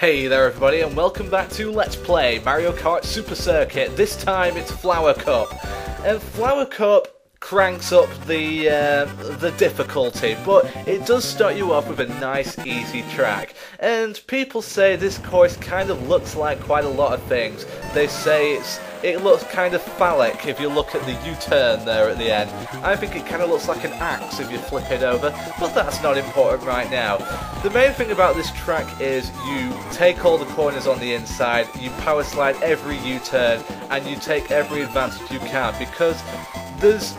Hey there everybody, and welcome back to Let's Play Mario Kart Super Circuit. This time it's Flower Cup. And Flower Cup cranks up the difficulty, but it does start you off with a nice easy track. And people say this course kind of looks like quite a lot of things. They say it looks kind of phallic if you look at the U-turn there at the end. I think it kind of looks like an axe if you flip it over, but that's not important right now. The main thing about this track is you take all the corners on the inside, you power slide every U-turn, and you take every advantage you can, because there's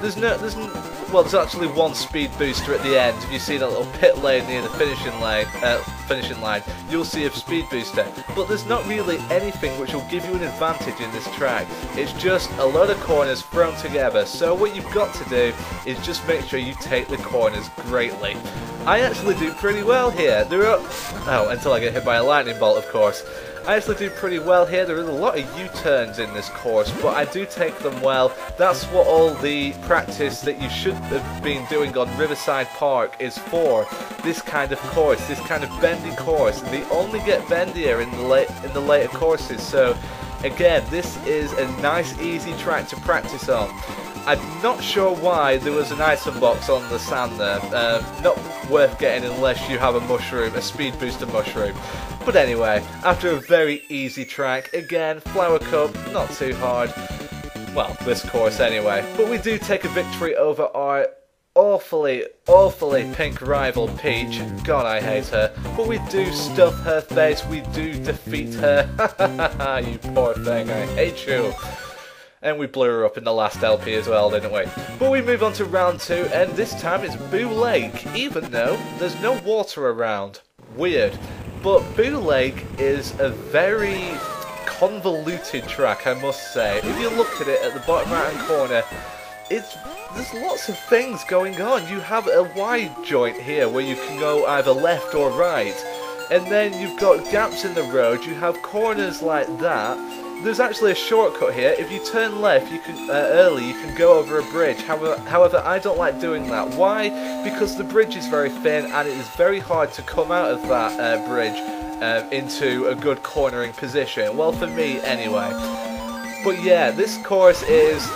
actually one speed booster at the end. If you see that little pit lane near the finishing line, you'll see a speed booster. But there's not really anything which will give you an advantage in this track. It's just a load of corners thrown together. So what you've got to do is just make sure you take the corners greatly. I actually do pretty well here. Until I get hit by a lightning bolt, of course. I actually do pretty well here. There is a lot of U-turns in this course, but I do take them well. That's what all the practice that you should have been doing on Riverside Park is for. This kind of course, this kind of bendy course. They only get bendier in the later courses. So again, this is a nice easy track to practice on. I'm not sure why there was an item box on the sand there. Not worth getting unless you have a mushroom, a speed booster mushroom. But anyway, after a very easy track, again, Flower Cup, not too hard. Well, this course anyway. But we do take a victory over our awfully pink rival Peach. God, I hate her. But we do stuff her face, we do defeat her. You poor thing, I hate you. And we blew her up in the last LP as well, didn't we? But we move on to round 2, and this time it's Boo Lake, even though there's no water around. Weird. But Boo Lake is a very convoluted track, I must say. If you look at it at the bottom right hand corner, there's lots of things going on. You have a wide joint here where you can go either left or right. And then you've got gaps in the road, you have corners like that. There's actually a shortcut here. If you turn left, you can early, you can go over a bridge. However, I don't like doing that. Why? Because the bridge is very thin, and it is very hard to come out of that bridge into a good cornering position. Well, for me, anyway. But yeah, this course is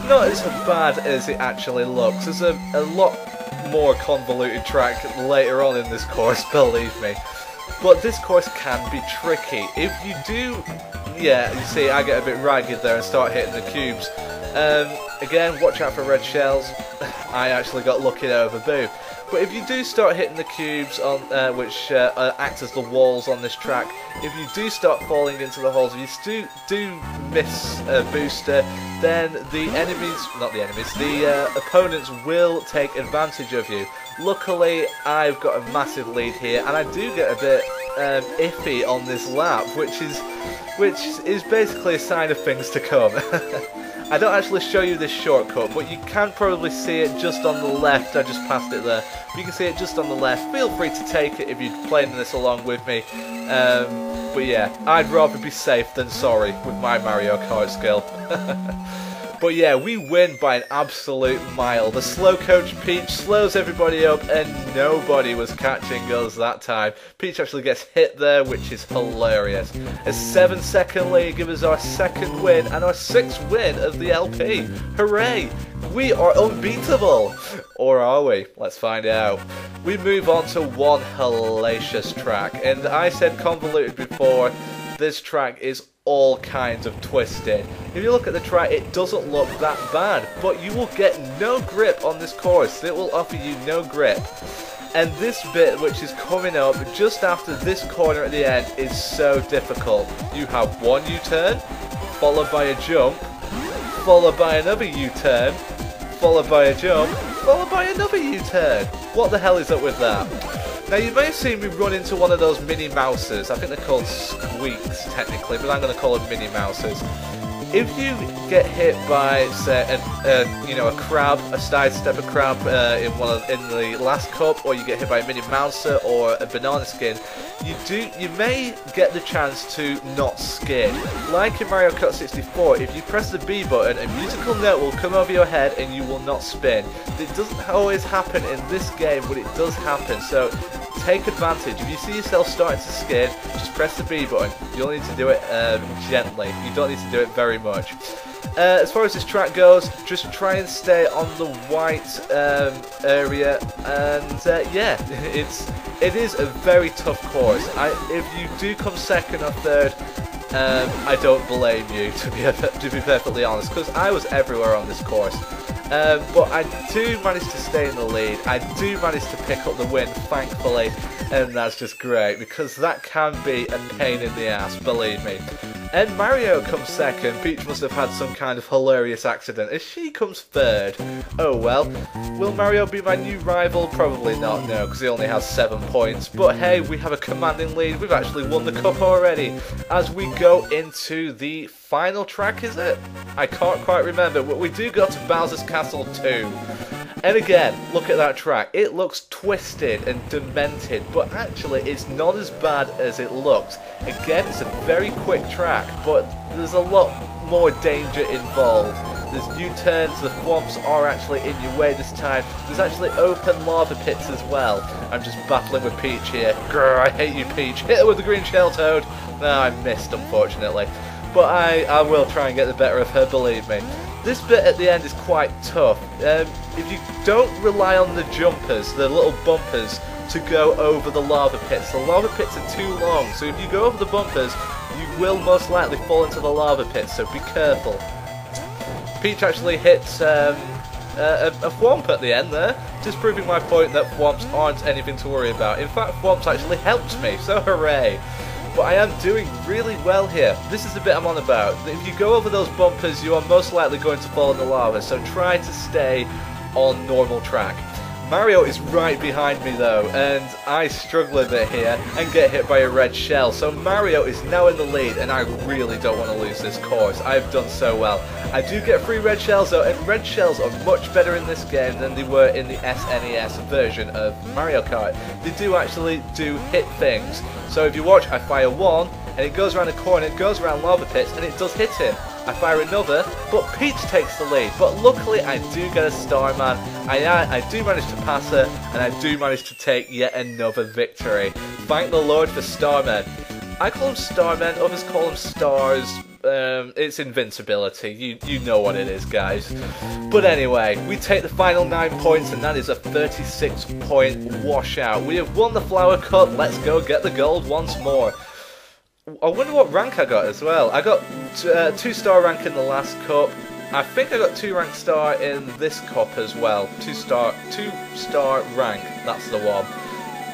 not as bad as it actually looks. There's a lot more convoluted track later on in this course, believe me. But this course can be tricky. If you do... Yeah, you see, I get a bit ragged there and start hitting the cubes. Again, watch out for red shells. I actually got lucky there over Boo. But if you do start hitting the cubes, on which act as the walls on this track, if you do start falling into the holes, if you do miss a booster, then the opponents will take advantage of you. Luckily, I've got a massive lead here, and I do get a bit iffy on this lap, which is basically a sign of things to come. I don't actually show you this shortcut, but you can probably see it just on the left. I just passed it there. You can see it just on the left. Feel free to take it if you're playing this along with me. But yeah, I'd rather be safe than sorry with my Mario Kart skill. But yeah, we win by an absolute mile. The slow coach Peach slows everybody up, and nobody was catching us that time. Peach actually gets hit there, which is hilarious. A 7-second lead gives us our 2nd win and our 6th win of the LP. Hooray! We are unbeatable! Or are we? Let's find out. We move on to one hellacious track, and I said convoluted before. This track is all kinds of twisted. If you look at the track, it doesn't look that bad, but you will get no grip on this course. It will offer you no grip. And this bit, which is coming up just after this corner at the end, is so difficult. You have one U-turn, followed by a jump, followed by another U-turn, followed by a jump, followed by another U-turn. What the hell is up with that? Now, you may have seen me run into one of those Minnie Mouses. I think they're called squeaks, technically, but I'm going to call them Minnie Mouses. If you get hit by, say, a crab, a sidestepper crab in the last cup, or you get hit by a Minnie Mouser or a banana skin, you may get the chance to not skid. Like in Mario Kart 64, if you press the B button, a musical note will come over your head and you will not spin. It doesn't always happen in this game, but it does happen. So take advantage. If you see yourself starting to skid, just press the B button. You only need to do it gently. You don't need to do it very much. As far as this track goes, just try and stay on the white area, and yeah, it is a very tough course. If you do come second or third, I don't blame you, to be perfectly honest, because I was everywhere on this course. But I do manage to stay in the lead. I do manage to pick up the win, thankfully, and that's just great, because that can be a pain in the ass, believe me. And Mario comes second. Peach must have had some kind of hilarious accident as she comes third. Oh well. Will Mario be my new rival? Probably not, no, because he only has 7 points. But hey, we have a commanding lead. We've actually won the cup already. As we go into the final track, is it? I can't quite remember, but we do go to Bowser's Castle 2. And again, look at that track. It looks twisted and demented, but actually it's not as bad as it looks. Again, it's a very quick track, but there's a lot more danger involved. There's U-turns, the thwomps are actually in your way this time. There's actually open lava pits as well. I'm just battling with Peach here. Grr, I hate you, Peach. Hit her with the green shell toad. No, I missed, unfortunately. But I will try and get the better of her, believe me. This bit at the end is quite tough. If you don't rely on the jumpers, the little bumpers, to go over the lava pits are too long, so if you go over the bumpers, you will most likely fall into the lava pits, so be careful. Peach actually hits a thwomp at the end there, just proving my point that thwomps aren't anything to worry about. In fact, thwomps actually helped me, so hooray! But I am doing really well here. This is the bit I'm on about. If you go over those bumpers, you are most likely going to fall in the lava, so try to stay on normal track. Mario is right behind me though, and I struggle a bit here and get hit by a red shell. So Mario is now in the lead, and I really don't want to lose this course. I've done so well. I do get 3 red shells though, and red shells are much better in this game than they were in the SNES version of Mario Kart. They do actually hit things. So if you watch, I fire 1, and it goes around a corner, it goes around lava pits, and it does hit him. I fire another, but Peach takes the lead. But luckily, I do get a Starman. I do manage to pass her, and I do manage to take yet another victory. Thank the Lord for Starmen. I call them Starmen, others call them Stars. It's invincibility. You know what it is, guys. But anyway, we take the final 9 points, and that is a 36-point washout. We have won the Flower Cup. Let's go get the gold once more. I wonder what rank I got as well. I got 2-star rank in the last cup. I think I got 2 rank star in this cup as well. 2-star rank. That's the one.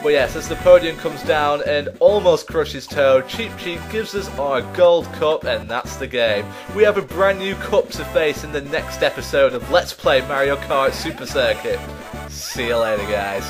But yes, as the podium comes down and almost crushes Toad, Cheep Cheep gives us our gold cup, and that's the game. We have a brand new cup to face in the next episode of Let's Play Mario Kart Super Circuit. See you later, guys.